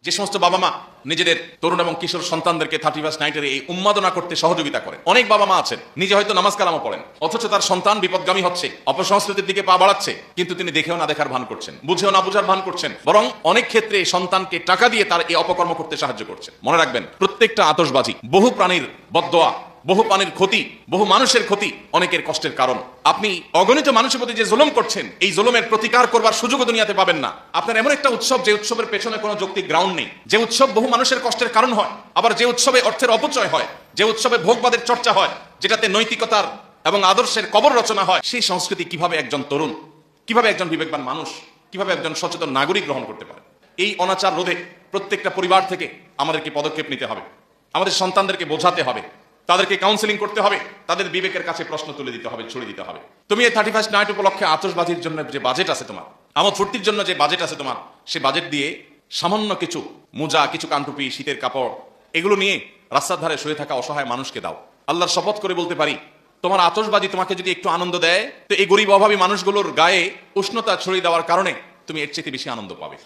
যে সমস্ত বাবা মা নিজেদের তরুণ এবং কিশোর সন্তানদেরকে 31 নাইটের এই উন্মাদনা করতে সহযোগিতা করেন, অনেক বাবা মা আছেন নিজে হয়তো নামাজ কালামও পড়েন, অথচ তার সন্তান বিপদগামী হচ্ছে, অপসংস্কৃতির দিকে পা বাড়াচ্ছে, কিন্তু তিনি দেখেও না দেখার ভান করছেন, বুঝেও না বুঝার ভান করছেন, বরং অনেক ক্ষেত্রে সন্তানকে টাকা দিয়ে তার এই অপকর্ম করতে সাহায্য করছেন। মনে রাখবেন, প্রত্যেকটা আতশবাজি বহু প্রাণীর বদদোয়া, বহু প্রাণীর ক্ষতি, বহু মানুষের ক্ষতি, অনেকের কষ্টের কারণ। আপনি অগণিত মানুষের প্রতি যে জুলুম করছেন, এই জুলুমের প্রতিকার করবার সুযোগও দুনিয়াতে পাবেন না। আপনার এমন একটা উৎসব, যে উৎসবের পেছনে কোনো যৌক্তিক গ্রাউন্ড নেই, যে উৎসব বহু মানুষের কষ্টের কারণ হয়, আবার যে উৎসবে অর্থের অপচয় হয়, যে উৎসবে ভোগবাদের চর্চা হয়, যেটাতে নৈতিকতার এবং আদর্শের কবর রচনা হয়, সেই সংস্কৃতি কিভাবে একজন তরুণ, কিভাবে একজন বিবেকবান মানুষ, কিভাবে একজন সচেতন নাগরিক গ্রহণ করতে পারে? এই অনাচার রোধে প্রত্যেকটা পরিবার থেকে আমাদেরকে পদক্ষেপ নিতে হবে, আমাদের সন্তানদেরকে বোঝাতে হবে, তাদেরকে কাউন্সেলিং করতে হবে, তাদের বিবেকের কাছে প্রশ্ন তুলে দিতে হবে, ছড়িয়ে দিতে হবে। তুমি এই 31 নাইট উপলক্ষে আতশবাজির জন্য যে বাজেট আছে তোমার, আমোদ ফুর্তির জন্য যে বাজেট আছে তোমার, সে বাজেট দিয়ে সামান্য কিছু মোজা, কিছু কানটুপি, শীতের কাপড়, এগুলো নিয়ে রাস্তার ধারে শুয়ে থাকা অসহায় মানুষকে দাও। আল্লাহর শপথ করে বলতে পারি, তোমার আতশবাজি তোমাকে যদি একটু আনন্দ দেয়, তো এই গরিব অভাবী মানুষগুলোর গায়ে উষ্ণতা ছড়িয়ে দেওয়ার কারণে তুমি এর চেয়ে বেশি আনন্দ পাবে।